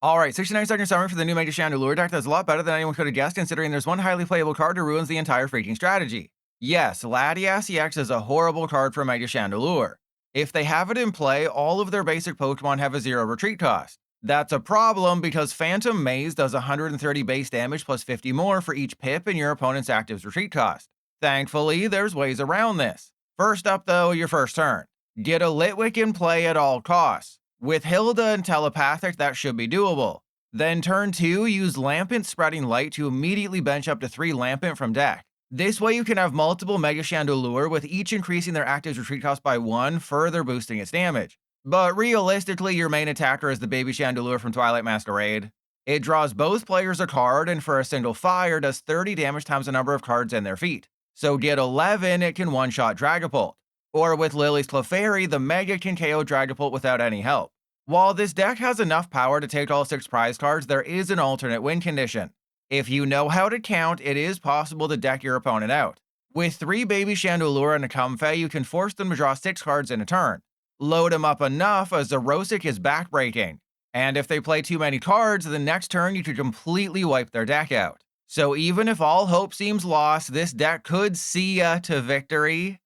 Alright, 69-second summary for the new Mega Chandelure deck that's a lot better than anyone could have guessed, considering there's one highly playable card that ruins the entire freaking strategy. Yes, Latias EX is a horrible card for Mega Chandelure. If they have it in play, all of their basic Pokemon have a 0 retreat cost. That's a problem because Phantom Maze does 130 base damage plus 50 more for each pip in your opponent's active's retreat cost. Thankfully, there's ways around this. First up though, your first turn. Get a Litwick in play at all costs. With Hilda and Telepathic, that should be doable. Then turn 2, use Lampent Spreading Light to immediately bench up to 3 Lampent from deck. This way you can have multiple Mega Chandelure with each increasing their active's retreat cost by 1, further boosting its damage. But realistically, your main attacker is the Baby Chandelure from Twilight Masquerade. It draws both players a card and for a single fire does 30 damage times the number of cards in their feet. So get 11, it can one-shot Dragapult. Or with Lily's Clefairy, the Mega can KO Dragapult without any help. While this deck has enough power to take all 6 prize cards, there is an alternate win condition. If you know how to count, it is possible to deck your opponent out. With 3 Baby Chandelure and a Comfey, you can force them to draw 6 cards in a turn. Load them up enough as Zoroark is backbreaking. And if they play too many cards, the next turn you could completely wipe their deck out. So even if all hope seems lost, this deck could see ya to victory.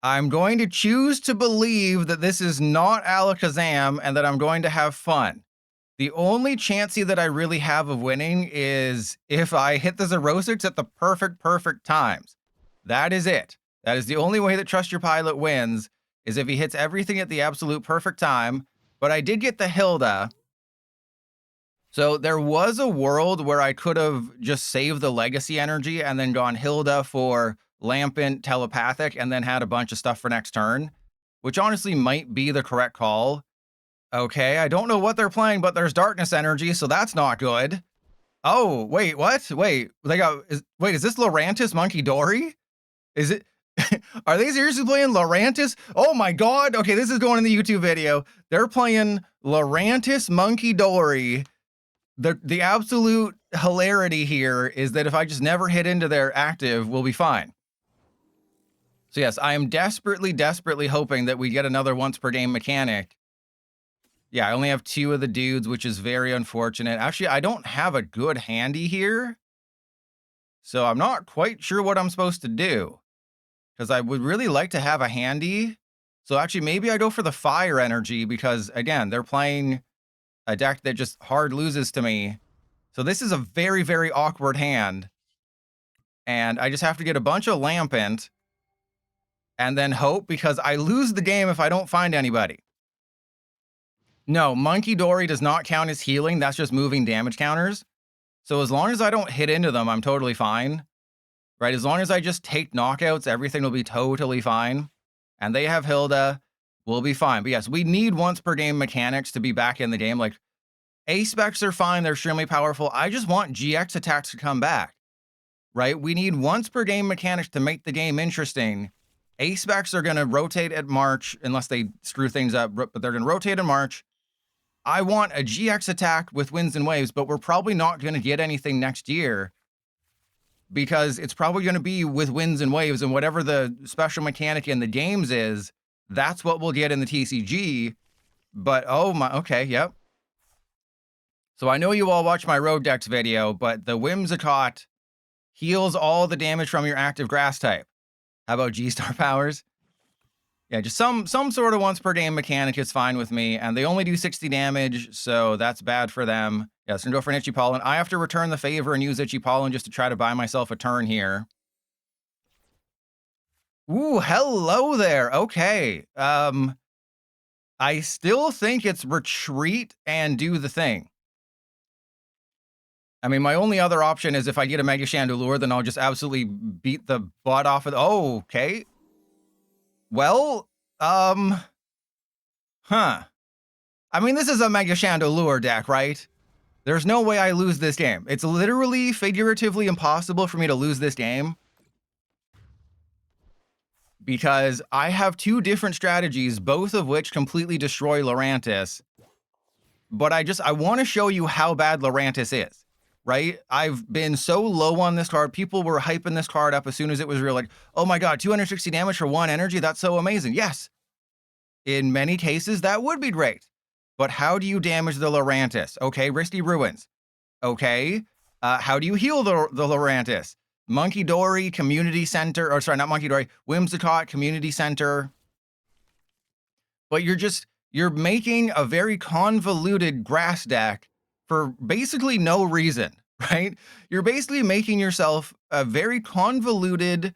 I'm going to choose to believe that this is not Alakazam and that I'm going to have fun. The only chancey that I really have of winning is if I hit the Zoroark at the perfect times. That is it. That is the only way that Trust Your Pilot wins, is if he hits everything at the absolute perfect time. But I did get the Hilda. So there was a world where I could have just saved the Legacy energy and then gone Hilda for Lampent, Telepathic, and then had a bunch of stuff for next turn, which honestly might be the correct call. Okay, I don't know what they're playing, but there's Darkness Energy, so that's not good. Oh, wait, what? Wait, is this Lurantis Monkey Dory? Is it? Are they seriously playing Lurantis? Oh my god, okay, this is going in the YouTube video. They're playing Lurantis Monkey Dory. The absolute hilarity here is that if I just never hit into their active, we'll be fine. So yes, I am desperately hoping that we get another once per game mechanic. Yeah, I only have 2 of the dudes, which is very unfortunate. Actually, I don't have a good handy here. So I'm not quite sure what I'm supposed to do. Because I would really like to have a handy. So actually, maybe I go for the fire energy because, again, they're playing a deck that just hard loses to me. So this is a very awkward hand. And I just have to get a bunch of Lampent. And then hope, because I lose the game if I don't find anybody. No, Monkey Dory does not count as healing. That's just moving damage counters. So as long as I don't hit into them, I'm totally fine. Right? As long as I just take knockouts, everything will be totally fine. And they have Hilda. We'll be fine. But yes, we need once per game mechanics to be back in the game. Like, A-Specs are fine. They're extremely powerful. I just want GX attacks to come back. Right? We need once per game mechanics to make the game interesting. A-Specs are going to rotate at March, unless they screw things up, but they're going to rotate in March. I want a GX attack with Winds and Waves, but we're probably not going to get anything next year because it's probably going to be with Winds and Waves, and whatever the special mechanic in the games is, that's what we'll get in the TCG. But, oh my, okay, yep. So I know you all watched my Road Decks video, but the Whimsicott heals all the damage from your active grass type. How about G-Star powers? Yeah, just some sort of once per game mechanic is fine with me, and they only do 60 damage, so that's bad for them. Yeah, it's gonna go for an Itchy Pollen. I have to return the favor and use Itchy Pollen just to try to buy myself a turn here. Ooh, hello there. Okay. I still think it's retreat and do the thing. I mean, my only other option is if I get a Mega Chandelure, then I'll just absolutely beat the butt off of... Oh, okay. Well, huh. I mean, this is a Mega Chandelure deck, right? There's no way I lose this game. It's literally, figuratively impossible for me to lose this game. Because I have 2 different strategies, both of which completely destroy Lurantis. But I want to show you how bad Lurantis is. Right? I've been so low on this card. People were hyping this card up as soon as it was real. Like, oh my god, 260 damage for 1 energy. That's so amazing. Yes. In many cases, that would be great. But how do you damage the Lurantis? Okay, Risky Ruins. Okay, how do you heal the Lurantis? Monkey Dory Community Center, or sorry, not Monkey Dory, Whimsicott Community Center. But you're making a very convoluted grass deck for basically no reason, right? You're basically making yourself a very convoluted,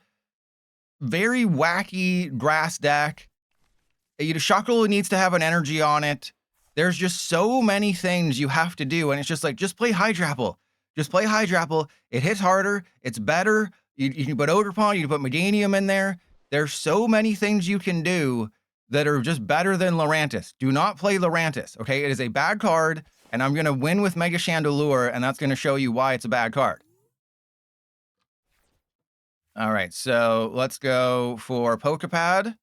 very wacky grass deck. Shuckle needs to have an energy on it. There's just so many things you have to do, and it's just like, just play Hydrapple. Just play Hydrapple. It hits harder. It's better. You can put Ogerpon. You can put Meganium in there. There's so many things you can do that are just better than Lurantis. Do not play Lurantis, okay? It is a bad card, and I'm going to win with Mega Chandelure, and that's going to show you why it's a bad card. All right, so let's go for Pokepad.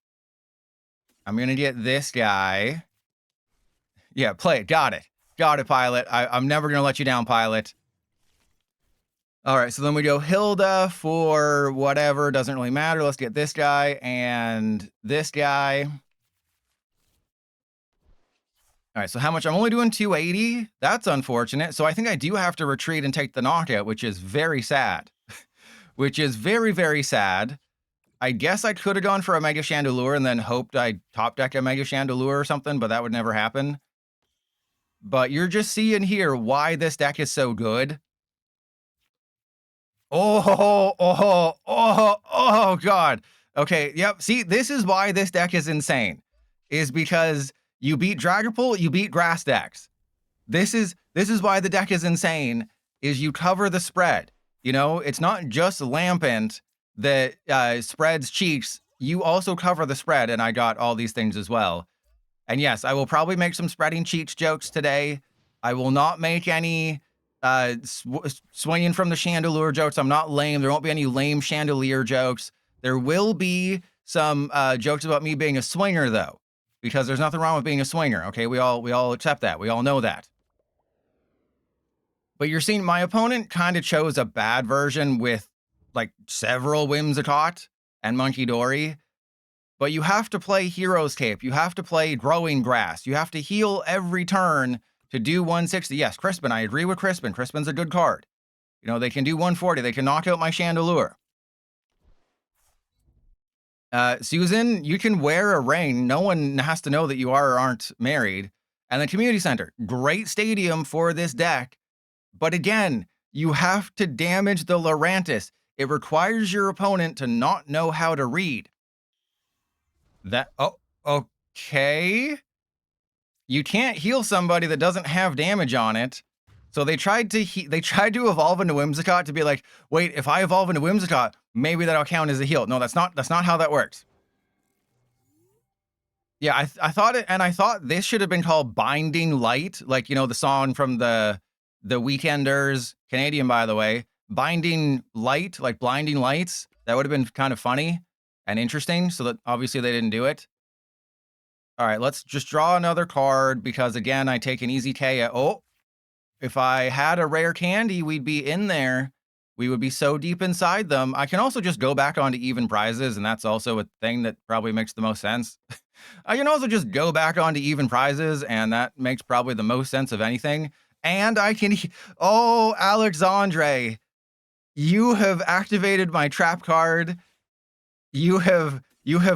I'm going to get this guy. Yeah, play it. Got it. Got it, Pilot. I'm never going to let you down, Pilot. All right, so then we go Hilda for whatever. Doesn't really matter. Let's get this guy and this guy. All right, so how much? I'm only doing 280. That's unfortunate. So I think I do have to retreat and take the knockout, which is very sad. Which is very, very sad. I guess I could have gone for a Mega Chandelure and then hoped I'd top deck a Mega Chandelure or something, but that would never happen. But you're just seeing here why this deck is so good. Oh, God. Okay, yep. See, this is why this deck is insane. Is because you beat Dragapult, you beat grass decks. This is why the deck is insane, is you cover the spread. You know, it's not just Lampent that spreads cheeks. You also cover the spread, and I got all these things as well. And yes, I will probably make some spreading cheeks jokes today. I will not make any swinging from the Chandelure jokes. I'm not lame. There won't be any lame Chandelure jokes. There will be some jokes about me being a swinger, though, because there's nothing wrong with being a swinger. Okay, we all accept that. We all know that. But you're seeing my opponent kind of chose a bad version with like several Whimsicott and Monkey Dory. But you have to play Hero's Cape. You have to play Growing Grass. You have to heal every turn to do 160. Yes, Crispin, I agree with Crispin. Crispin's a good card. You know, they can do 140. They can knock out my Chandelure. Susan, you can wear a ring. No one has to know that you are or aren't married. And the community center, great stadium for this deck. But again, you have to damage the Lurantis. It requires your opponent to not know how to read. Okay. You can't heal somebody that doesn't have damage on it. So they tried to evolve into Whimsicott to be like, wait, if I evolve into Whimsicott, maybe that'll count as a heal. No, that's not how that works. Yeah, I thought it, and I thought this should have been called Binding Light, like, you know, the song from the Weekenders, Canadian, by the way. Binding Light, like Blinding Lights. That would have been kind of funny and interesting, so that obviously they didn't do it. All right, let's just draw another card, because again, I take an easy KO. Oh, if I had a rare candy, we'd be in there. We would be so deep inside them. I can also just go back onto even prizes, and that's also a thing that probably makes the most sense. I can also just go back onto even prizes, and that makes probably the most sense of anything. And I can... Oh, Alexandre, you have activated my trap card. You have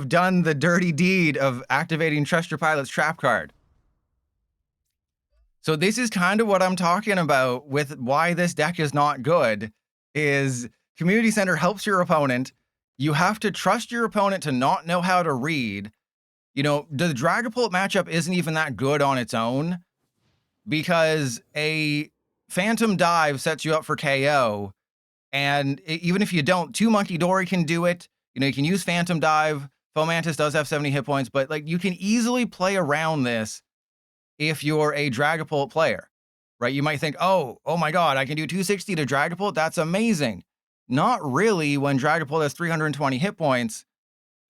done the dirty deed of activating Trust Your Pilot's trap card. So this is kind of what I'm talking about with why this deck is not good, is Community Center helps your opponent. You have to trust your opponent to not know how to read. You know, the Dragapult matchup isn't even that good on its own, because a Phantom Dive sets you up for KO, and even if you don't, 2 Monkey Dory can do it. You know, you can use Phantom Dive. Fomantis does have 70 hit points, but like you can easily play around this if you're a Dragapult player, right? You might think, oh my God, I can do 260 to Dragapult. That's amazing. Not really, when Dragapult has 320 hit points,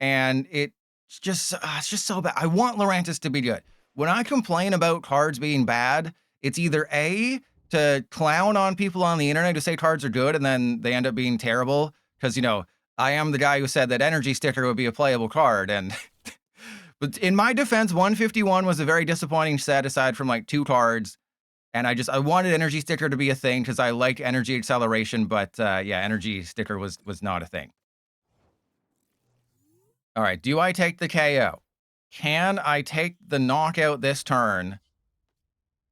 and it's just so bad. I want Lurantis to be good. When I complain about cards being bad, it's either A, to clown on people on the internet who say cards are good and then they end up being terrible, because, you know, I am the guy who said that Energy Sticker would be a playable card, and But in my defense, 151 was a very disappointing set aside from like 2 cards. And I wanted Energy Sticker to be a thing because I like Energy Acceleration, but yeah, Energy Sticker was not a thing. All right, do I take the KO? Can I take the knockout this turn?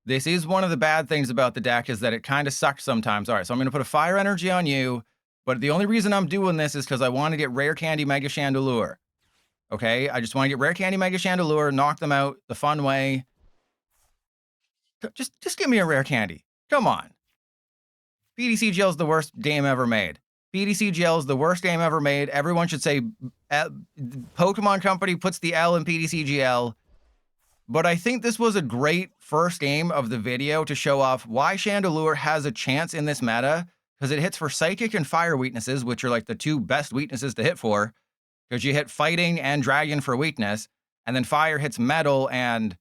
This is one of the bad things about the deck is that it kind of sucks sometimes. All right, so I'm going to put a Fire Energy on you, but the only reason I'm doing this is because I want to get Rare Candy Mega Chandelure. Okay, I just want to get Rare Candy Mega Chandelure, knock them out the fun way. Just give me a Rare Candy. Come on. PDCGL is the worst game ever made. PDCGL is the worst game ever made. Everyone should say Pokemon Company puts the L in PDCGL. But I think this was a great first game of the video to show off why Chandelure has a chance in this meta, because it hits for Psychic and Fire weaknesses, which are like the 2 best weaknesses to hit for, because you hit Fighting and Dragon for weakness, and then Fire hits Metal and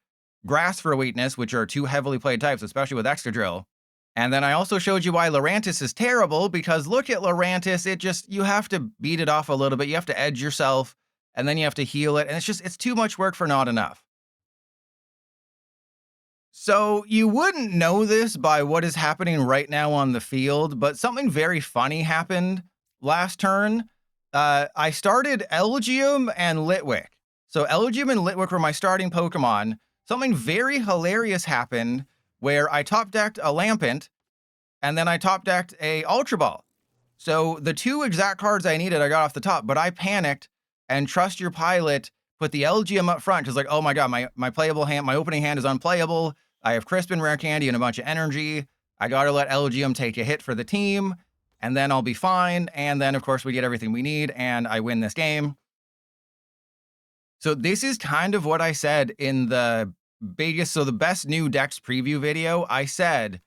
Grass for weakness, which are 2 heavily played types, especially with Excadrill. And then I also showed you why Lurantis is terrible, because look at Lurantis, you have to beat it off a little bit, you have to edge yourself, and then you have to heal it, and it's too much work for not enough. So you wouldn't know this by what is happening right now on the field, but something very funny happened last turn. I started Elgyem and Litwick. So Elgyem and Litwick were my starting Pokemon. Something very hilarious happened where I top-decked a Lampent, and then I top-decked a Ultra Ball. So the 2 exact cards I needed, I got off the top, but I panicked, and Trust Your Pilot put the Elgyem up front, because like, oh my god, my playable hand, my opening hand is unplayable. I have Crisp and Rare Candy and a bunch of energy. I gotta let Elgyem take a hit for the team, and then I'll be fine. And then, of course, we get everything we need, and I win this game. So this is kind of what I said in the the best new decks preview video. I said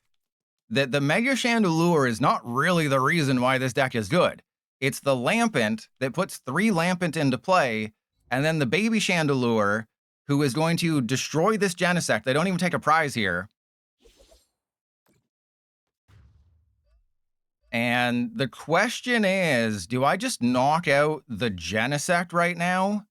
that the Mega Chandelure is not really the reason why this deck is good. It's the Lampent that puts 3 Lampent into play, and then the Baby Chandelure, who is going to destroy this Genesect. They don't even take a prize here. And the question is, do I just knock out the Genesect right now?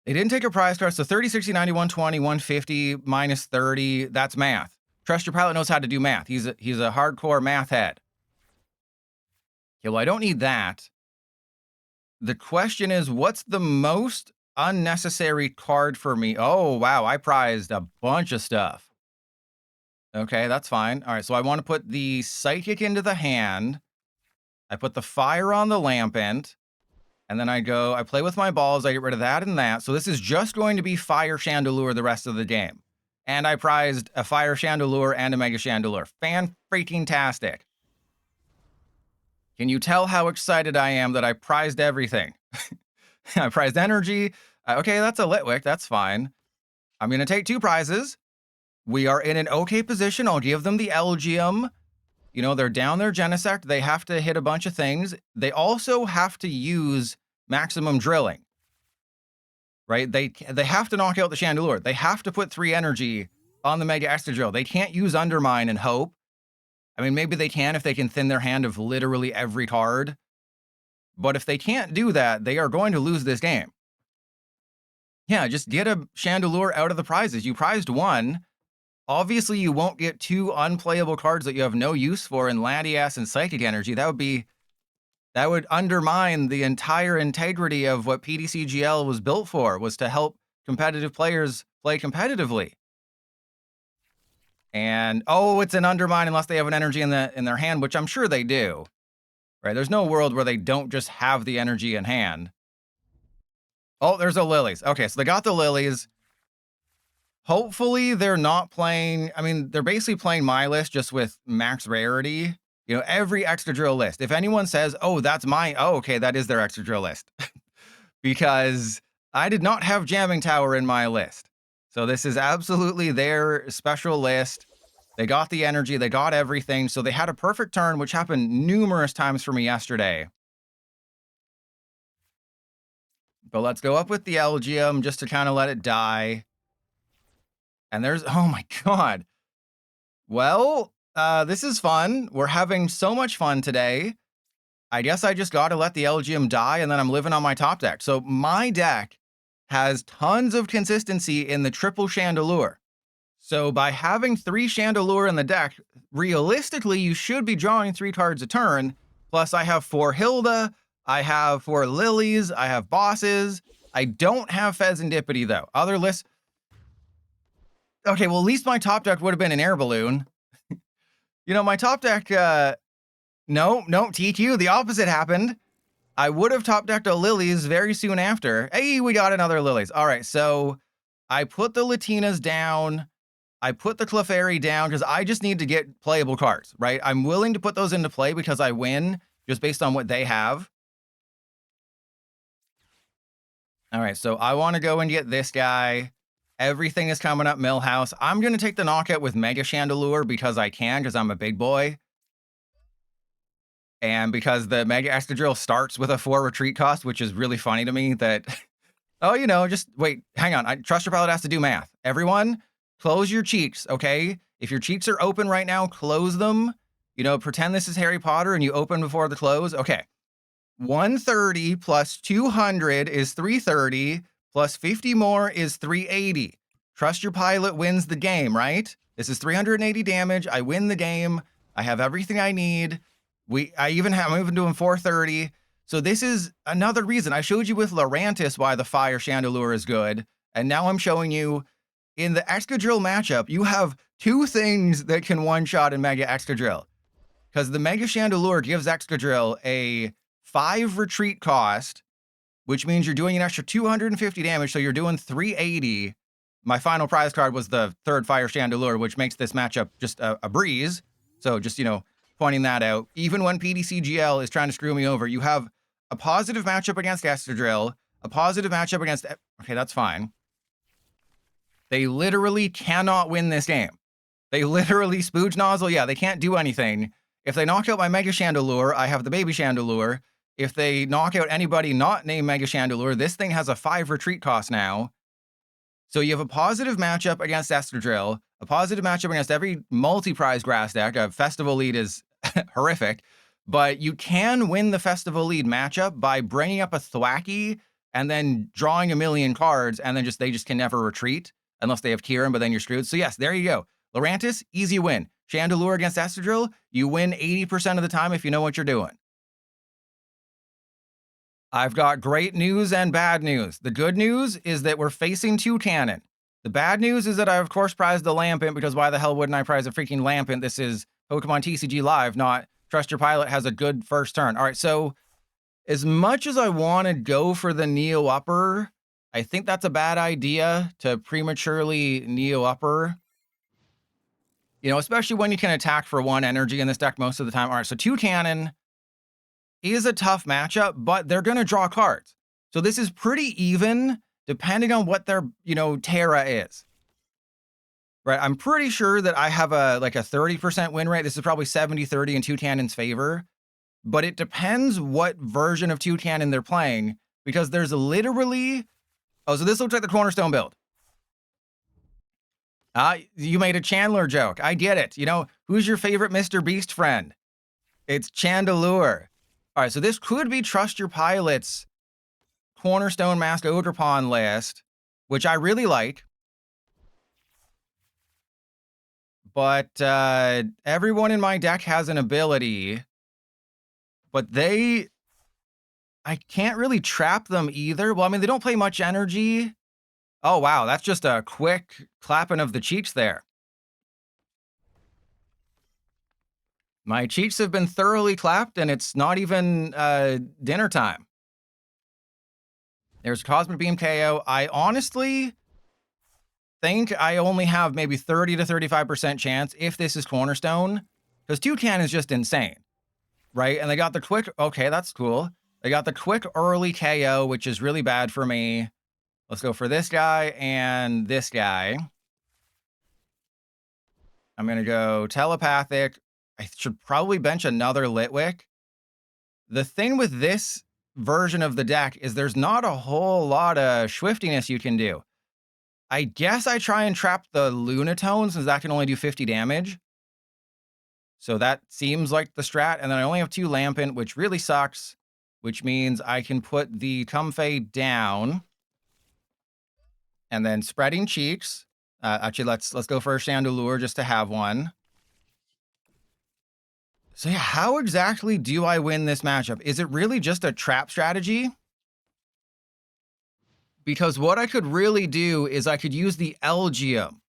They didn't take a prize card, so 30, 60, 90, 120, 150, minus 30, that's math. Trust Your Pilot knows how to do math. He's a hardcore math head. Okay, well, I don't need that. The question is, what's the most unnecessary card for me? Oh, wow, I prized a bunch of stuff. Okay, that's fine. All right, so I want to put the Psychic into the hand. I put the Fire on the Lampent. And then I play with my balls, I get rid of that and that. So this is just going to be Fire Chandelure the rest of the game. And I prized a Fire Chandelure and a Mega Chandelure. Fan-freaking-tastic. Can you tell how excited I am that I prized everything? I prized energy. Okay, that's a Litwick. That's fine. I'm going to take 2 prizes. We are in an okay position. I'll give them the Elgyem. You know, they're down their Genesect. They have to hit a bunch of things. They also have to use maximum drilling. Right? They have to knock out the Chandelure. They have to put 3 energy on the Mega Excadrill. They can't use Undermine and hope. I mean, maybe they can if they can thin their hand of literally every card. But if they can't do that, they are going to lose this game. Yeah, just get a Chandelure out of the prizes. You prized 1. Obviously, you won't get 2 unplayable cards that you have no use for in Latias and Psychic Energy. That would undermine the entire integrity of what PDCGL was built for, was to help competitive players play competitively. And, oh, it's an undermine unless they have an energy in their hand, which I'm sure they do. Right? There's no world where they don't just have the energy in hand. Oh, there's a Lilies. Okay, so they got the Lilies. Hopefully they're not playing, I mean, they're basically playing my list just with max rarity. You know, every Excadrill list. If anyone says, oh, that's my, oh, okay, that is their Excadrill list. Because I did not have Jamming Tower in my list. So this is absolutely their special list. They got the energy, they got everything. So they had a perfect turn, which happened numerous times for me yesterday. But let's go up with the Elgyem just to kind of let it die. And there's, oh my god. Well, this is fun. We're having so much fun today. I guess I just got to let the Elgyem die, and then I'm living on my top deck. So my deck has tons of consistency in the triple Chandelure. So by having 3 Chandelure in the deck, realistically, you should be drawing 3 cards a turn. Plus, I have 4 Hilda, I have 4 Lilies, I have Bosses. I don't have Fezandipity, though. Other lists... Okay, well, at least my top deck would have been an air balloon. You know, my top deck... No, TQ, the opposite happened. I would have top decked a Lilies very soon after. Hey, we got another Lilies. All right, so I put the Latinas down. I put the Clefairy down because I just need to get playable cards, right? I'm willing to put those into play because I win just based on what they have. All right, so I want to go and get this guy. Everything is coming up Millhouse. I'm going to take the knockout with Mega Chandelure because I can, because I'm a big boy. And because the Mega Excadrill starts with a 4 retreat cost, which is really funny to me that, oh, you know, just wait, hang on. Trust your pilot has to do math. Everyone, close your cheeks, okay? If your cheeks are open right now, close them. You know, pretend this is Harry Potter and you open before the close. Okay. 130 plus 200 is 330, plus 50 more is 380. Trust your pilot wins the game, right? This is 380 damage. I win the game. I have everything I need. I'm even doing 430. So this is another reason. I showed you with Lurantis why the Fire Chandelure is good. And now I'm showing you in the Excadrill matchup, you have 2 things that can one-shot in Mega Excadrill. Because the Mega Chandelure gives Excadrill a 5 retreat cost, which means you're doing an extra 250 damage, so you're doing 380. My final prize card was the 3rd Fire Chandelure, which makes this matchup just a breeze. So just, you know, pointing that out. Even when PDCGL is trying to screw me over, you have a positive matchup against Excadrill, a positive matchup against... Okay, that's fine. They literally cannot win this game. They literally spooge nozzle. Yeah, they can't do anything. If they knock out my Mega Chandelure, I have the Baby Chandelure. If they knock out anybody not named Mega Chandelure, this thing has a 5 retreat cost now. So you have a positive matchup against Excadrill, a positive matchup against every multi-prize grass deck. A Festival lead is horrific, but you can win the Festival lead matchup by bringing up a Thwacky and then drawing a million cards, and then they just can never retreat unless they have Kieran, but then you're screwed. So yes, there you go. Lurantis, easy win. Chandelure against Excadrill, you win 80% of the time if you know what you're doing. I've got great news and bad news. The good news is that we're facing Toucannon. The bad news is that I, of course, prized the Lampent, because why the hell wouldn't I prize a freaking Lampent? This is Pokemon TCG Live, not Trust Your Pilot has a good first turn. All right, so as much as I want to go for the Neo Upper, I think that's a bad idea to prematurely Neo Upper. You know, especially when you can attack for 1 energy in this deck most of the time. All right, so Toucannon is a tough matchup, but they're going to draw cards. So this is pretty even, depending on what their, you know, Terra is. Right, I'm pretty sure that I have a 30% win rate. This is probably 70-30 in Toucannon's favor. But it depends what version of Toucannon they're playing, because there's literally... Oh, so this looks like the Cornerstone build. You made a Chandelure joke. I get it. You know, who's your favorite Mr. Beast friend? It's Chandelure. All right, so this could be Trust Your Pilot's Cornerstone Mask Ogerpon list, which I really like. But everyone in my deck has an ability, but I can't really trap them either. Well, I mean, they don't play much energy. Oh, wow, that's just a quick clapping of the cheeks there. My cheeks have been thoroughly clapped, and it's not even dinner time. There's Cosmic Beam KO. I honestly think I only have maybe 30 to 35% chance if this is Cornerstone, because Toucannon is just insane, right? And they got the quick... Okay, that's cool. They got the quick early KO, which is really bad for me. Let's go for this guy and this guy. I'm going to go Telepathic. I should probably bench another Litwick. The thing with this version of the deck is there's not a whole lot of swiftiness you can do. I guess I try and trap the Lunatone, since that can only do 50 damage. So that seems like the strat. And then I only have 2 Lampent, which really sucks, which means I can put the Comfey down. And then Spreading Cheeks. Actually, let's go for a Chandelure just to have one. So yeah, how exactly do I win this matchup? Is it really just a trap strategy? Because what I could really do is I could use the Elgyem,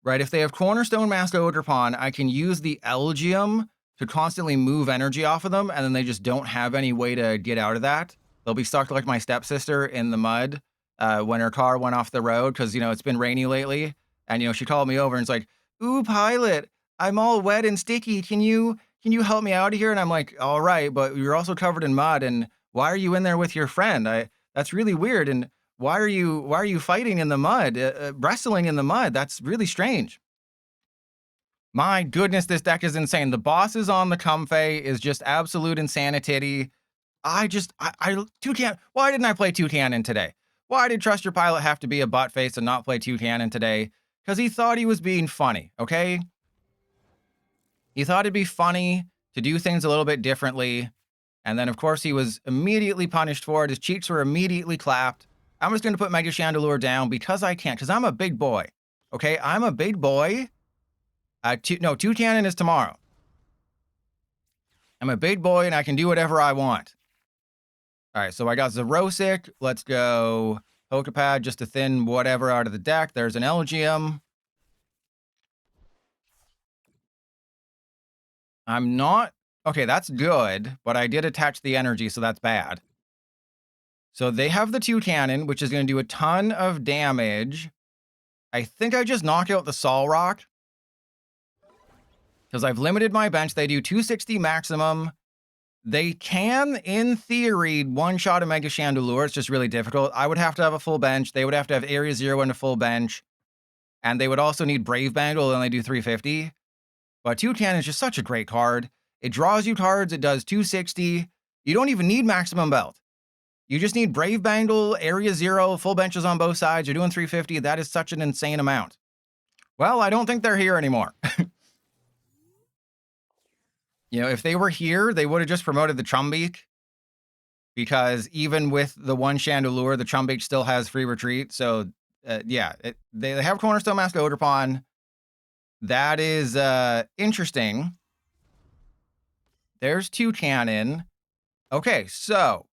right? If they have Cornerstone Mask Ogerpon, I can use the Elgyem to constantly move energy off of them, and then they just don't have any way to get out of that. They'll be stuck like my stepsister in the mud when her car went off the road because, you know, it's been rainy lately. And, you know, she called me over and it's like, ooh, pilot, I'm all wet and sticky. Can you help me out of here? And I'm like, all right, but you're also covered in mud. And why are you in there with your friend? That's really weird. And why are you fighting in the mud, wrestling in the mud? That's really strange. My goodness, this deck is insane. The bosses on the Comfey is just absolute insanity. Toucannon, why didn't I play Toucannon today? Why did Trust Your Pilot have to be a butt face and not play Toucannon today? Because he thought he was being funny, okay? He thought it'd be funny to do things a little bit differently. And then, of course, he was immediately punished for it. His cheeks were immediately clapped. I'm just going to put Mega Chandelure down because I can, because I'm a big boy. Okay, I'm a big boy. No, Toucannon is tomorrow. I'm a big boy and I can do whatever I want. All right, so I got Zoroark. Let's go Pokepad just to thin whatever out of the deck. There's an Elgyem. I'm not... Okay, that's good, but I did attach the energy, so that's bad. So they have the Toucannon, which is going to do a ton of damage. I think I just knock out the Zoroark. Because I've limited my bench. They do 260 maximum. They can, in theory, one-shot a Mega Chandelure. It's just really difficult. I would have to have a full bench. They would have to have Area 0 and a full bench. And they would also need Brave Bangle, and they do 350. But Toucannon is just such a great card. It draws you cards. It does 260. You don't even need maximum belt. You just need Brave Bangle, Area 0, full benches on both sides. You're doing 350. That is such an insane amount. Well, I don't think they're here anymore. You know, if they were here, they would have just promoted the Trumbeak. Because even with the one Chandelure, the Trumbeak still has free retreat. So, yeah, they have Cornerstone Mask Ogerpon. That is interesting. There's Toucannon. Okay, so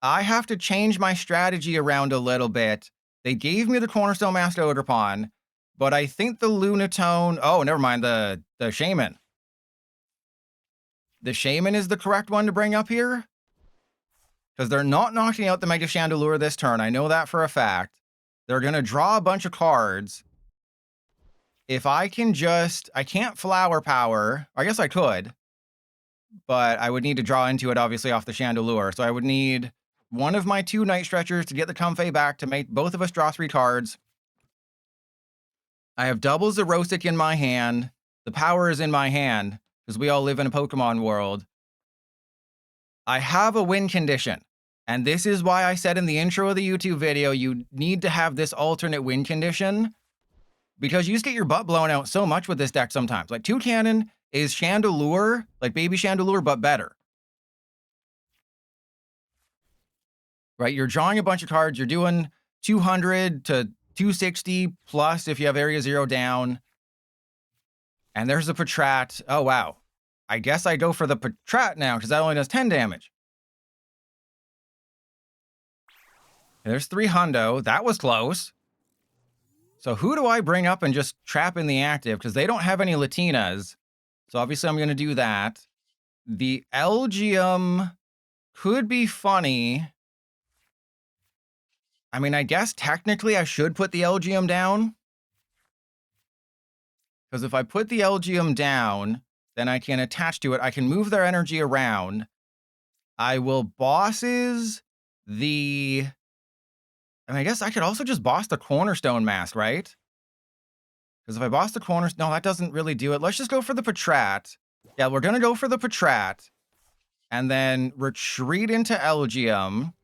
I have to change my strategy around a little bit. They gave me the Cornerstone Mask Ogerpon, but I think the Lunatone... Oh, never mind, the Shaman. The Shaman is the correct one to bring up here? Because they're not knocking out the Mega Chandelure this turn. I know that for a fact. They're going to draw a bunch of cards. If I can just... I can't Flower Power. I guess I could. But I would need to draw into it, obviously, off the Chandelure. So I would need one of my 2 Night Stretchers to get the Comfey back to make both of us draw 3 cards. I have double Zoroark in my hand. The power is in my hand. Because we all live in a Pokemon world. I have a win condition. And this is why I said in the intro of the YouTube video, you need to have this alternate win condition. Because you just get your butt blown out so much with this deck sometimes. Like, Toucannon is Chandelure, like Baby Chandelure, but better. Right? You're drawing a bunch of cards. You're doing 200 to 260 plus if you have Area 0 down. And there's the Patrat. Oh, wow. I guess I go for the Patrat now, because that only does 10 damage. There's 3 hundo. That was close. So who do I bring up and just trap in the active? Because they don't have any Latinas. So obviously I'm going to do that. The Elgyem could be funny. I mean, I guess technically I should put the Elgyem down. Because if I put the Elgyem down, then I can attach to it. I can move their energy around. I will bosses the... And I guess I could also just boss the Cornerstone Mask, right? Because if I boss the Cornerstone... No, that doesn't really do it. Let's just go for the Patrat. Yeah, we're going to go for the Patrat. And then retreat into Elgyem.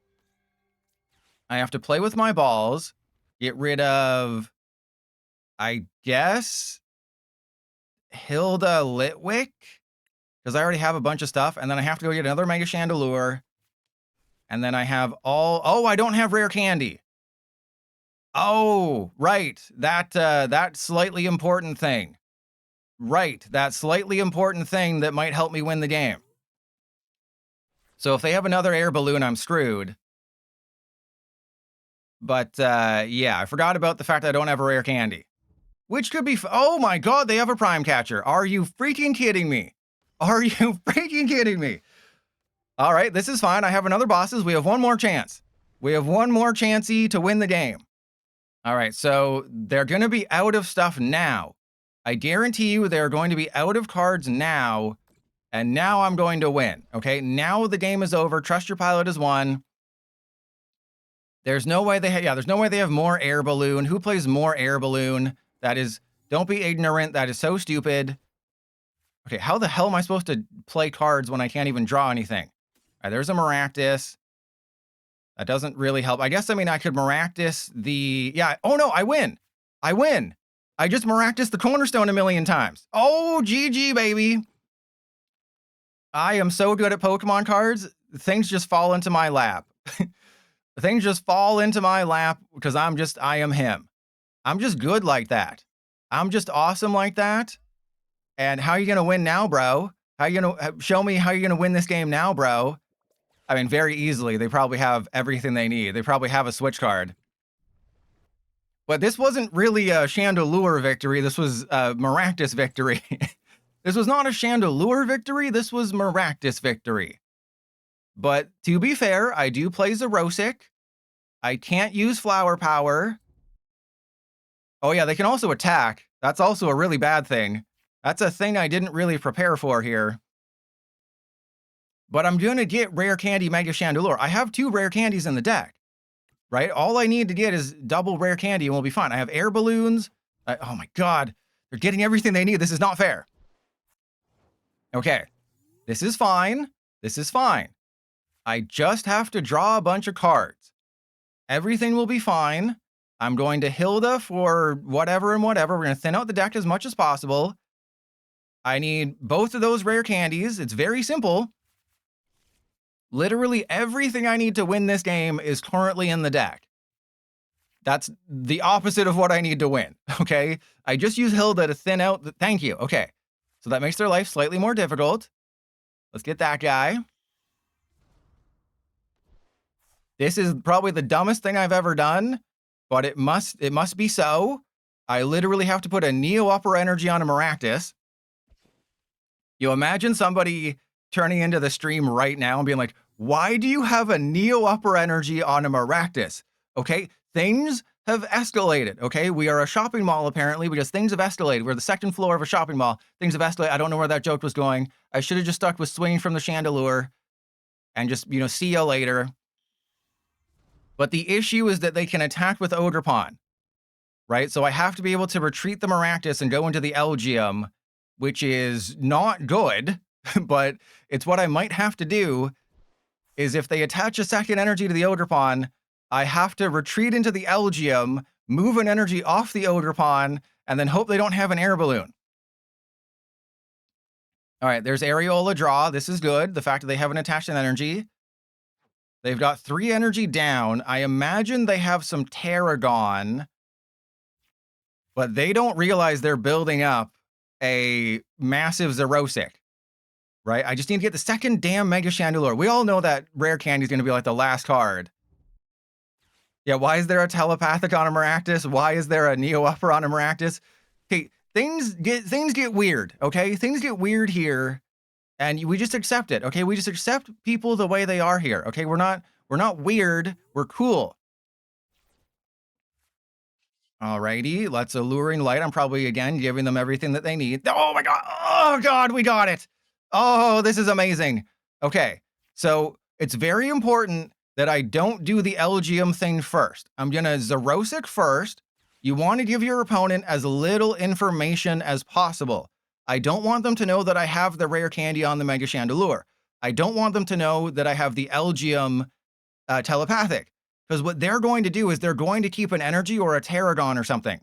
I have to play with my balls. Get rid of... I guess... Hilda Litwick, because I already have a bunch of stuff, and then I have to go get another Mega Chandelure, and then I have all... Oh, I don't have Rare Candy. Oh, right. That slightly important thing. Right. That slightly important thing that might help me win the game. So if they have another air balloon, I'm screwed. But, yeah, I forgot about the fact I don't have a rare candy. Which could be oh my god, they have a prime catcher. Are you freaking kidding me? Are you freaking kidding me? All right, this is fine. I have another bosses. We have one more chance. We have one more chancey to win the game. All right, so they're going to be out of stuff now. I guarantee you they're going to be out of cards now, and now I'm going to win. Okay, now the game is over. Trust your pilot has won. There's no way they there's no way they have more air balloon. Who plays more air balloon? That is, don't be ignorant. That is so stupid. Okay, how the hell am I supposed to play cards when I can't even draw anything? All right, there's a Maractus. That doesn't really help. I guess, I mean, I could Maractus the... Yeah, oh no, I win. I win. I just Maractus the Cornerstone a million times. Oh, GG, baby. I am so good at Pokemon cards. Things just fall into my lap. Things just fall into my lap because I am him. I'm just good like that. I'm just awesome like that. And how are you going to win now, bro? How are you going to show me how you're going to win this game now, bro? I mean, very easily. They probably have everything they need. They probably have a switch card. But this wasn't really a Chandelure victory. This was a Maractus victory. This was not a Chandelure victory. This was Maractus victory. But to be fair, I do play Zoroark. I can't use Flower Power. Oh yeah, they can also attack. That's also a really bad thing. That's a thing I didn't really prepare for here. But I'm going to get Rare Candy Mega Chandelure. I have 2 rare candies in the deck, right? All I need to get is double rare candy and we'll be fine. I have air balloons. Oh my god. They're getting everything they need. This is not fair. Okay. This is fine. This is fine. I just have to draw a bunch of cards. Everything will be fine. I'm going to Hilda for whatever and whatever. We're going to thin out the deck as much as possible. I need both of those rare candies. It's very simple. Literally everything I need to win this game is currently in the deck. That's the opposite of what I need to win, okay? I just use Hilda to thin out the... Thank you, okay. So that makes their life slightly more difficult. Let's get that guy. This is probably the dumbest thing I've ever done, but it must be so. I literally have to put a Neo Upper Energy on a Maractus. You imagine somebody turning into the stream right now and being like, why do you have a Neo Upper Energy on a Maractus? Okay, things have escalated, okay? We are a shopping mall, apparently, because things have escalated. We're the second floor of a shopping mall. Things have escalated. I don't know where that joke was going. I should have just stuck with swinging from the Chandelure and just, you know, see you later. But the issue is that they can attack with Ogerpon, right? So I have to be able to retreat the Maractus and go into the Elgyem, which is not good, but it's what I might have to do, is if they attach a second energy to the Ogerpon, I have to retreat into the Elgyem, move an energy off the Ogerpon, and then hope they don't have an air balloon. All right, there's Areola draw. This is good. The fact that they haven't attached an energy. They've got 3 energy down. I imagine they have some Tarragon, but they don't realize they're building up a massive Zoroark, right? I just need to get the second damn Mega Chandelure. We all know that rare candy is going to be like the last card. Yeah, why is there a telepathic on a Maractus? Why is there a Neo Upper on a Maractus? Okay, things get weird, okay? Things get weird here, and we just accept it, okay? We just accept people the way they are here, okay? We're not weird, we're cool. Alrighty, let's Alluring Light. I'm probably, again, giving them everything that they need. Oh my god! Oh god, we got it! Oh, this is amazing. Okay, so it's very important that I don't do the Elgyem thing first. I'm gonna Zoroark first. You want to give your opponent as little information as possible. I don't want them to know that I have the rare candy on the Mega Chandelure. I don't want them to know that I have the Elgyem telepathic. Because what they're going to do is they're going to keep an energy or a Tarragon or something.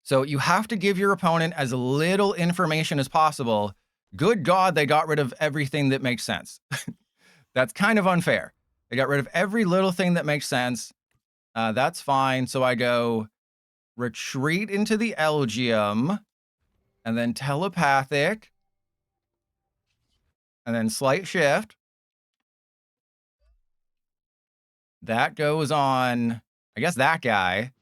So you have to give your opponent as little information as possible. Good God, they got rid of everything that makes sense. That's kind of unfair. They got rid of every little thing that makes sense. That's fine. So I go retreat into the Elgyem, and then telepathic, and then slight shift. That goes on, I guess, that guy.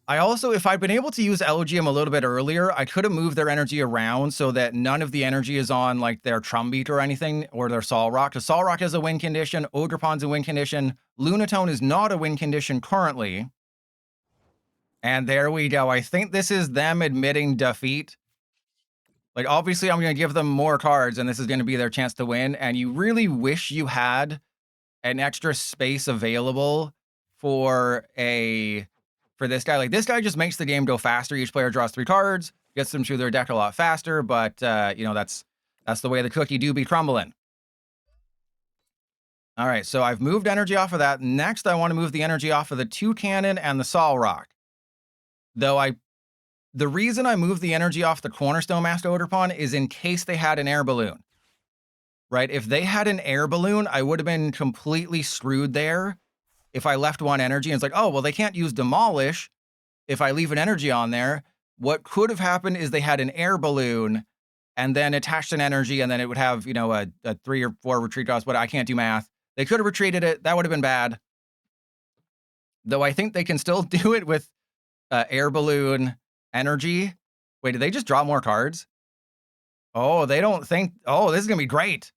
I also, if I'd been able to use Elgyem a little bit earlier, I could have moved their energy around so that none of the energy is on, like, their Trumbeat or anything, or their Zoroark. Because Zoroark is a win condition, Ogerpon's a win condition, Lunatone is not a win condition currently. And there we go. I think this is them admitting defeat. Like, obviously, I'm going to give them more cards, and this is going to be their chance to win. And you really wish you had an extra space available for this guy. Like, this guy just makes the game go faster. Each player draws 3 cards, gets them through their deck a lot faster, but you know, that's the way the cookie do be crumbling. All right, so I've moved energy off of that. Next, I want to move the energy off of the Toucannon and the Zoroark. Though the reason I moved the energy off the Cornerstone Masked Ogerpon is in case they had an air balloon. Right? If they had an air balloon, I would have been completely screwed there. If I left one energy and it's like, oh, well, they can't use Demolish if I leave an energy on there. What could have happened is they had an air balloon and then attached an energy, and then it would have, you know, a 3 or 4 retreat cost, but I can't do math. They could have retreated it. That would have been bad. Though I think they can still do it with air balloon energy. Wait, did they just draw more cards? Oh, they don't think, oh, this is going to be great.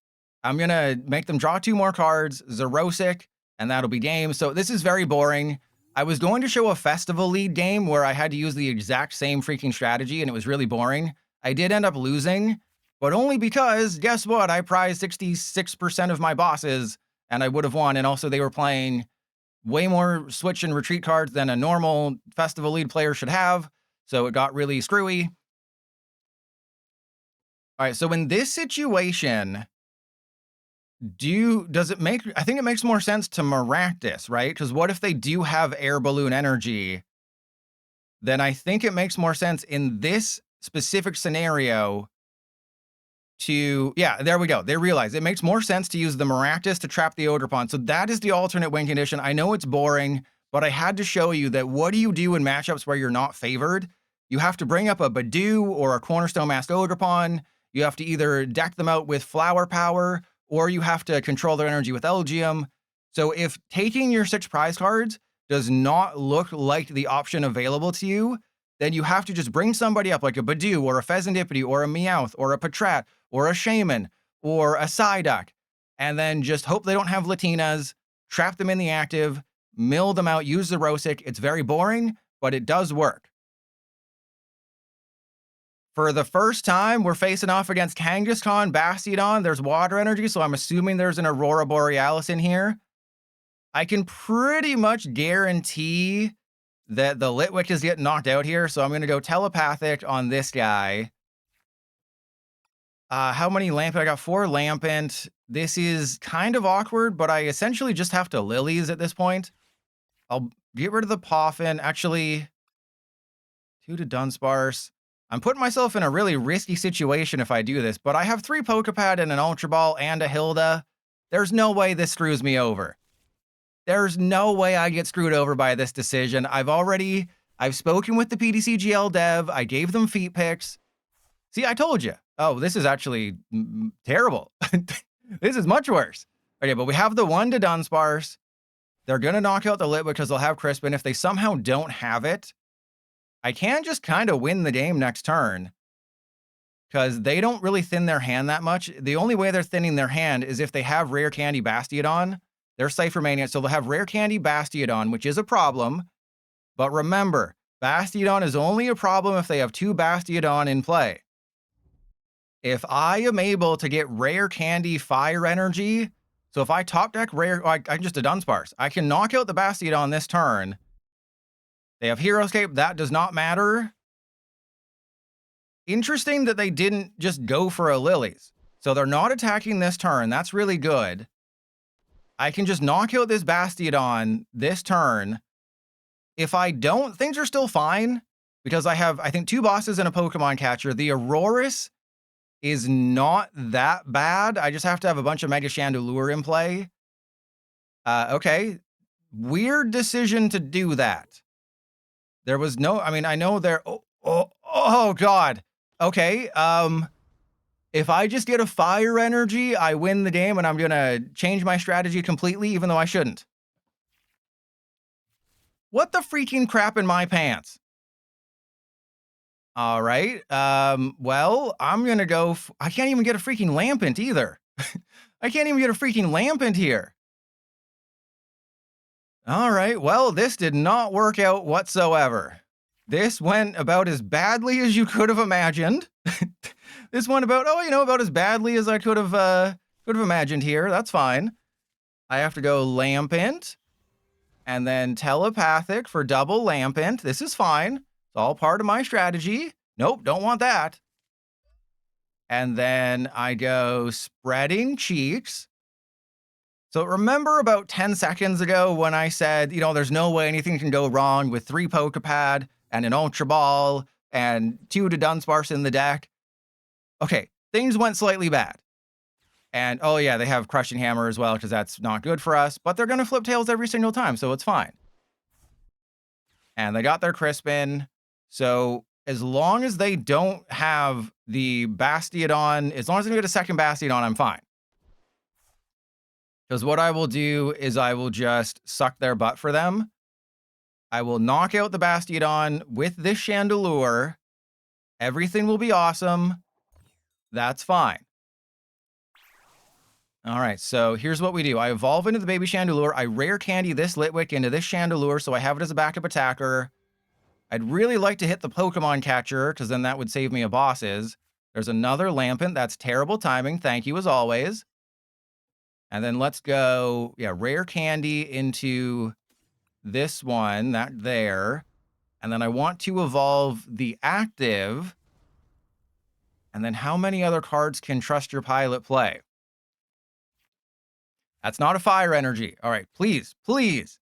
I'm going to make them draw 2 more cards, Zoroark, and that'll be game. So this is very boring. I was going to show a festival lead game where I had to use the exact same freaking strategy, and it was really boring. I did end up losing, but only because, guess what? I prized 66% of my bosses, and I would have won. And also they were playing way more switch and retreat cards than a normal festival lead player should have. So it got really screwy. All right, so in this situation, does it make, I think it makes more sense to Maractus, right? Because what if they do have air balloon energy? Then I think it makes more sense in this specific scenario to, yeah, there we go. They realize it makes more sense to use the Maractus to trap the Ogerpon. So that is the alternate win condition. I know it's boring, but I had to show you that what do you do in matchups where you're not favored? You have to bring up a Budew or a Cornerstone Masked Ogerpon. You have to either deck them out with Flower Power, or you have to control their energy with Elgyem. So if taking your 6 prize cards does not look like the option available to you, then you have to just bring somebody up like a Budew or a Pheasantipity or a Meowth or a Patrat or a Shaman or a Psyduck, and then just hope they don't have Latinas, trap them in the active, mill them out, use the Zoroark. It's very boring, but it does work. For the first time, we're facing off against Kangaskhan, Bastiodon. There's water energy, so I'm assuming there's an Aurora Borealis in here. I can pretty much guarantee that the Litwick is getting knocked out here, so I'm going to go telepathic on this guy. How many Lampent? I got 4 Lampent. This is kind of awkward, but I essentially just have to Lilies at this point. I'll get rid of the Poffin. Actually, 2 to Dunsparce. I'm putting myself in a really risky situation if I do this, but I have 3 Pokepad and an Ultra Ball and a Hilda. There's no way this screws me over. There's no way I get screwed over by this decision. I've spoken with the PDCGL dev. I gave them feet picks. See, I told you. Oh, this is actually terrible. This is much worse. Okay, but we have the 1 to Dunsparce. They're going to knock out the Litwick because they'll have Crispin. If they somehow don't have it, I can just kind of win the game next turn because they don't really thin their hand that much. The only way they're thinning their hand is if they have Rare Candy Bastiodon. They're Cypher Mania, so they'll have Rare Candy Bastiodon, which is a problem. But remember, Bastiodon is only a problem if they have 2 Bastiodon in play. If I am able to get Rare Candy Fire Energy, so if I top deck Rare, I can just a Dunsparce. I can knock out the Bastiodon this turn. They have Heroescape. That does not matter. Interesting that they didn't just go for a Lilies. So they're not attacking this turn. That's really good. I can just knock out this Bastiodon this turn. If I don't, things are still fine because I have, I think, 2 bosses and a Pokemon catcher. The Auroras is not that bad. I just have to have a bunch of Mega Chandelure in play. Okay. Weird decision to do that. There was no, I mean, I know there, oh God. Okay, if I just get a fire energy, I win the game, and I'm gonna change my strategy completely, even though I shouldn't. What the freaking crap in my pants? All right, well, I'm gonna go, I can't even get a freaking Lampent either. I can't even get a freaking Lampent here. All right, well, this did not work out whatsoever. This went about as badly as you could have imagined. This went about, about as badly as I could have imagined here. That's fine. I have to go Lampent and then Telepathic for double Lampent. This is fine. It's all part of my strategy. Nope, don't want that. And then I go Spreading Cheeks. So remember about 10 seconds ago when I said, there's no way anything can go wrong with 3 Pokepad and an Ultra Ball and 2 to Dunsparce in the deck? Okay, things went slightly bad. And, oh yeah, they have Crushing Hammer as well, because that's not good for us, but they're going to flip tails every single time, so it's fine. And they got their Crispin, so as long as they don't have the Bastiodon, as long as they get a second Bastiodon, I'm fine. Because what I will do is I will just suck their butt for them. I will knock out the Bastiodon with this Chandelure. Everything will be awesome. That's fine. All right, so here's what we do. I evolve into the Baby Chandelure. I rare candy this Litwick into this Chandelure, so I have it as a backup attacker. I'd really like to hit the Pokemon catcher, because then that would save me a bosses. There's another Lampent. That's terrible timing. Thank you, as always. And then let's go, rare candy into this one, that there. And then I want to evolve the active. And then how many other cards can Trust Your Pilot play? That's not a fire energy. All right, please, please.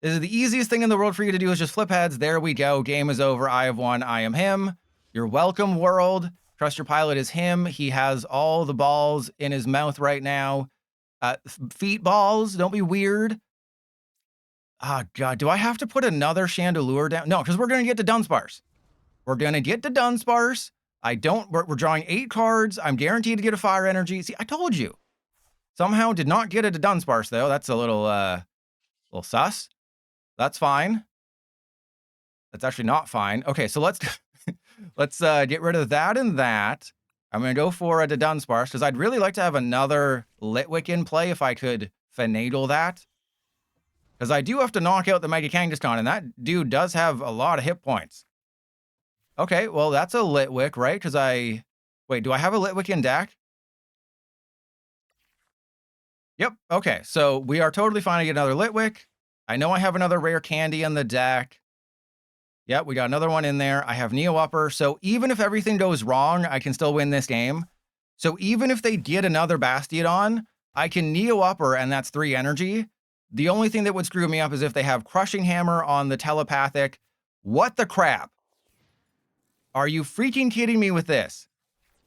This is the easiest thing in the world for you to do, is just flip heads. There we go. Game is over. I have won. I am him. You're welcome, world. Trust Your Pilot is him. He has all the balls in his mouth right now. Feet balls. Don't be weird. Oh, God. Do I have to put another Chandelure down? No, because we're going to get to Dunsparce. We're going to get to Dunsparce. We're drawing 8 cards. I'm guaranteed to get a fire energy. See, I told you. Somehow did not get it to Dunsparce, though. That's a little sus. That's fine. That's actually not fine. Okay, so let's get rid of that and that. I'm going to go for a Dunsparce, because I'd really like to have another Litwick in play if I could finagle that. Because I do have to knock out the Mega Kangaskhan, and that dude does have a lot of hit points. Okay, well, that's a Litwick, right? Because wait, do I have a Litwick in deck? Yep, okay, so we are totally fine to get another Litwick. I know I have another rare candy in the deck. Yep, we got another one in there. I have Neo Upper, so even if everything goes wrong, I can still win this game. So even if they get another Bastiodon, I can Neo Upper, and that's 3 energy. The only thing that would screw me up is if they have Crushing Hammer on the Telepathic. What the crap? Are you freaking kidding me with this?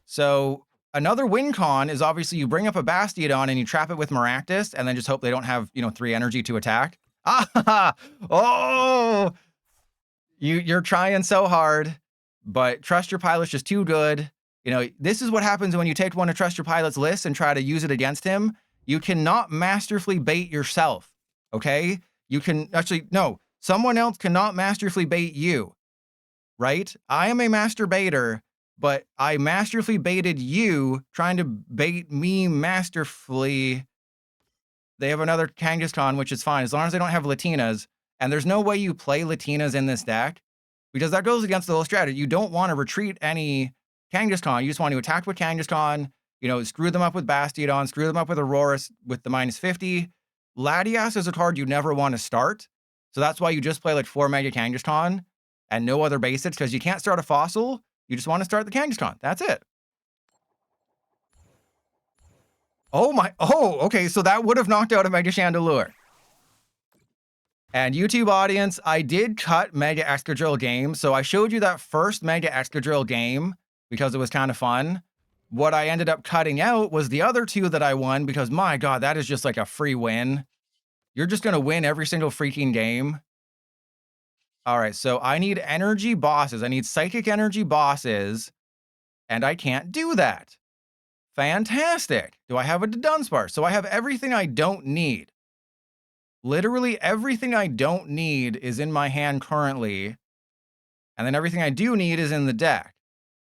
So another win con is obviously you bring up a Bastiodon and you trap it with Maractus, and then just hope they don't have, 3 energy to attack. Ah! Oh! You're trying so hard, but Trust Your Pilot's just too good. This is what happens when you take one of Trust Your Pilot's lists and try to use it against him. You cannot masterfully bait yourself, okay? You can actually, no, someone else cannot masterfully bait you, right? I am a master baiter, but I masterfully baited you trying to bait me masterfully. They have another Kangaskhan, which is fine, as long as they don't have Latinas. And there's no way you play Latinas in this deck, because that goes against the whole strategy. You don't want to retreat any Kangaskhan. You just want to attack with Kangaskhan, screw them up with Bastiodon, screw them up with Aurorus with the -50. Latias is a card you never want to start. So that's why you just play like 4 Mega Kangaskhan and no other basics, because you can't start a fossil. You just want to start the Kangaskhan. That's it. Oh, okay. So that would have knocked out a Mega Chandelure. And YouTube audience, I did cut Mega Excadrill game. So I showed you that first Mega Excadrill game because it was kind of fun. What I ended up cutting out was the other 2 that I won, because my God, that is just like a free win. You're just gonna win every single freaking game. All right, so I need energy bosses. I need psychic energy bosses, and I can't do that. Fantastic. Do I have a Dunsparce? So I have everything I don't need. Literally everything I don't need is in my hand currently, and then everything I do need is in the deck.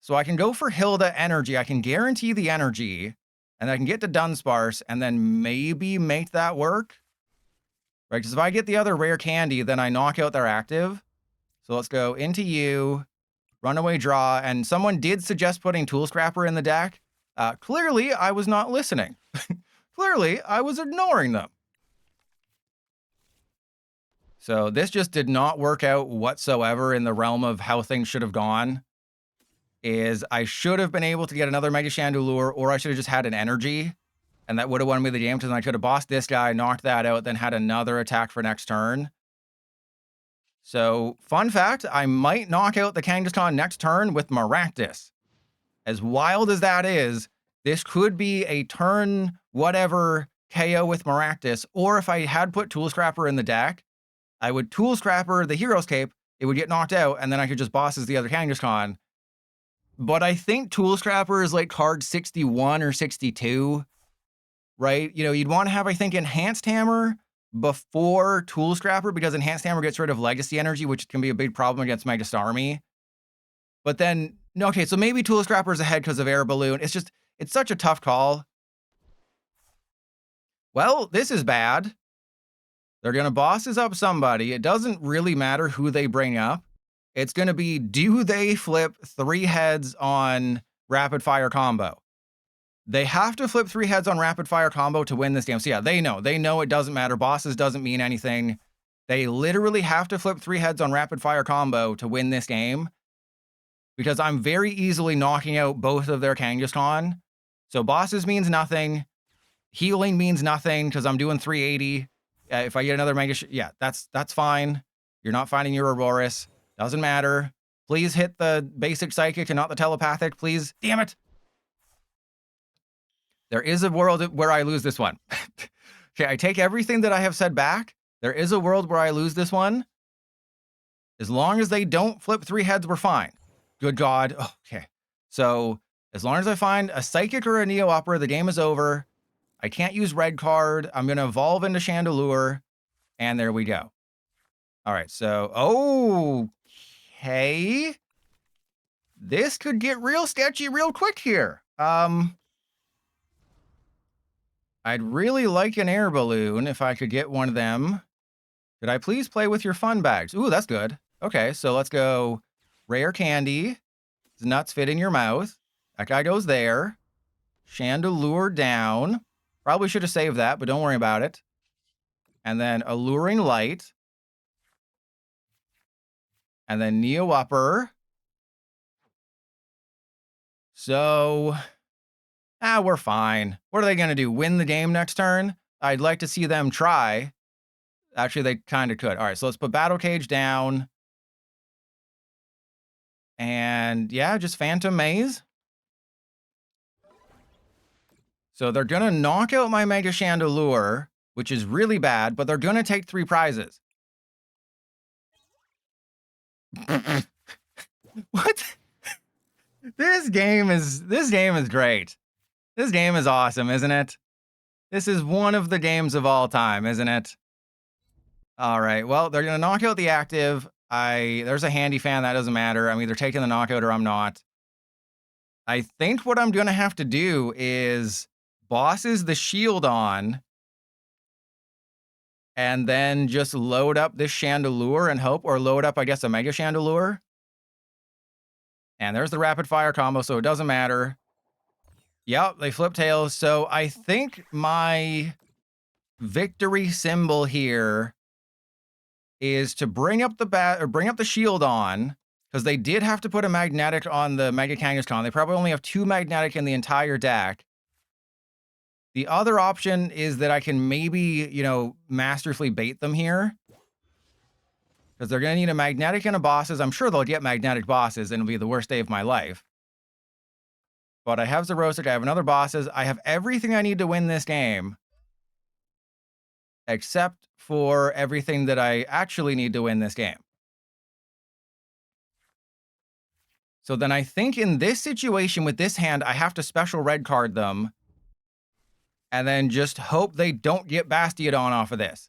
So I can go for Hilda Energy. I can guarantee the energy, and I can get to Dunsparce, and then maybe make that work. Right, because if I get the other rare candy, then I knock out their active. So let's go into you, runaway draw, and someone did suggest putting Tool Scrapper in the deck. Clearly, I was not listening. Clearly, I was ignoring them. So this just did not work out whatsoever in the realm of how things should have gone. I should have been able to get another Mega Chandelure, or I should have just had an energy, and that would have won me the game, because I could have bossed this guy, knocked that out, then had another attack for next turn. So, fun fact, I might knock out the Kangaskhan next turn with Maractus. As wild as that is, this could be a turn whatever KO with Maractus, or if I had put Tool Scrapper in the deck, I would Tool Scrapper the Hero's Cape, it would get knocked out, and then I could just bosses the other Kangaskhan. But I think Tool Scrapper is like card 61 or 62, right? You know, you'd want to have, I think, Enhanced Hammer before Tool Scrapper, because Enhanced Hammer gets rid of Legacy Energy, which can be a big problem against Mega Starmie. But then, no, okay, so maybe Tool Scrapper is ahead because of Air Balloon. It's such a tough call. Well, this is bad. They're going to bosses up somebody. It doesn't really matter who they bring up. It's going to be, do they flip 3 heads on Rapid Fire Combo? They have to flip 3 heads on Rapid Fire Combo to win this game. So yeah, they know it doesn't matter. Bosses doesn't mean anything. They literally have to flip 3 heads on Rapid Fire Combo to win this game, because I'm very easily knocking out both of their Kangaskhan. So bosses means nothing. Healing means nothing because I'm doing 380. If I get another Mega... yeah, that's fine. You're not finding your Aurorus. Doesn't matter. Please hit the basic Psychic and not the Telepathic, please. Damn it. There is a world where I lose this one. Okay, I take everything that I have said back. There is a world where I lose this one. As long as they don't flip 3 heads, we're fine. Good God. Oh, okay. So as long as I find a Psychic or a Neo Upper, the game is over. I can't use red card. I'm going to evolve into Chandelure. And there we go. All right. So, okay. This could get real sketchy real quick here. I'd really like an air balloon if I could get one of them. Could I please play with your fun bags? Ooh, that's good. Okay, so let's go rare candy. Does nuts fit in your mouth? That guy goes there. Chandelure down. Probably should have saved that, but don't worry about it. And then alluring light. And then Neo Upper. So, we're fine. What are they going to do? Win the game next turn? I'd like to see them try. Actually, they kind of could. All right, so let's put Battle Cage down. And yeah, just Phantom Maze. So they're going to knock out my Mega Chandelure, which is really bad, but they're going to take 3 prizes. What? This game is great. This game is awesome, isn't it? This is one of the games of all time, isn't it? All right, well, they're going to knock out the active. There's a handy fan, that doesn't matter. I'm either taking the knockout or I'm not. I think what I'm going to have to do is bosses the shield on and then just load up this Chandelure and hope, or load up, I guess, a Mega Chandelure. And there's the rapid fire combo, so it doesn't matter. Yep, they flip tails. So I think my victory symbol here is to bring up the shield on, because they did have to put a magnetic on the Mega Kangaskhan. They probably only have 2 magnetic in the entire deck. The other option is that I can maybe, masterfully bait them here, because they're going to need a magnetic and a bosses. I'm sure they'll get magnetic bosses, and it'll be the worst day of my life. But I have Zoroark, I have another bosses. I have everything I need to win this game. except for everything that I actually need to win this game. So then I think in this situation with this hand, I have to special red card them and then just hope they don't get Bastiodon off of this.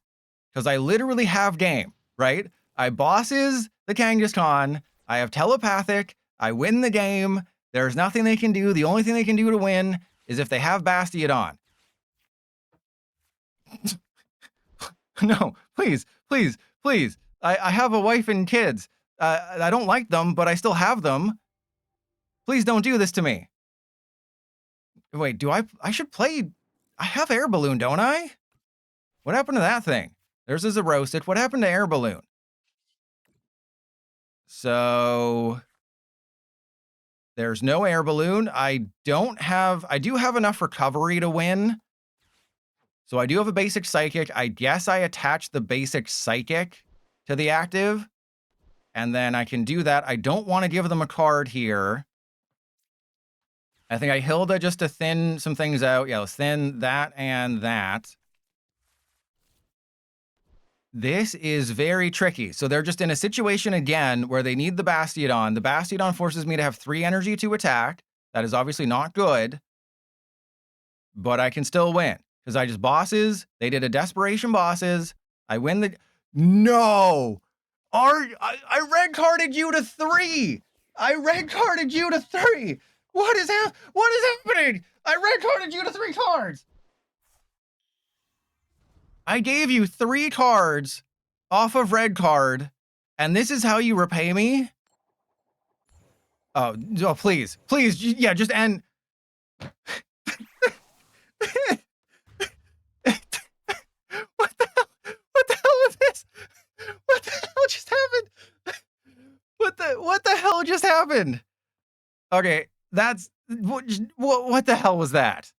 Because I literally have game, right? I bosses the Kangaskhan, I have telepathic, I win the game, there's nothing they can do. The only thing they can do to win is if they have Bastiodon. No, please, please, please. I have a wife and kids. I don't like them, but I still have them. Please don't do this to me. Wait, I should play... I have Air Balloon, don't I? What happened to that thing? There's a Zoroark. What happened to Air Balloon? So... there's no Air Balloon. I do have enough recovery to win. So I do have a basic Psychic. I guess I attach the basic Psychic to the active. And then I can do that. I don't want to give them a card here. I think I Hilda just to thin some things out. Yeah, let's thin that and that. This is very tricky. So they're just in a situation again where they need the Bastiodon. The Bastiodon forces me to have 3 energy to attack. That is obviously not good. But I can still win. Because I just bosses. They did a desperation bosses. I win the... No! I red carded you to 3! I red carded you to 3! What is happening? I red carded you to 3 cards! I gave you 3 cards off of red card, and this is how you repay me? Oh, please. Please, yeah, just end. What the hell? What the hell is this? What the hell just happened? What the hell just happened? Okay, that's... What the hell was that?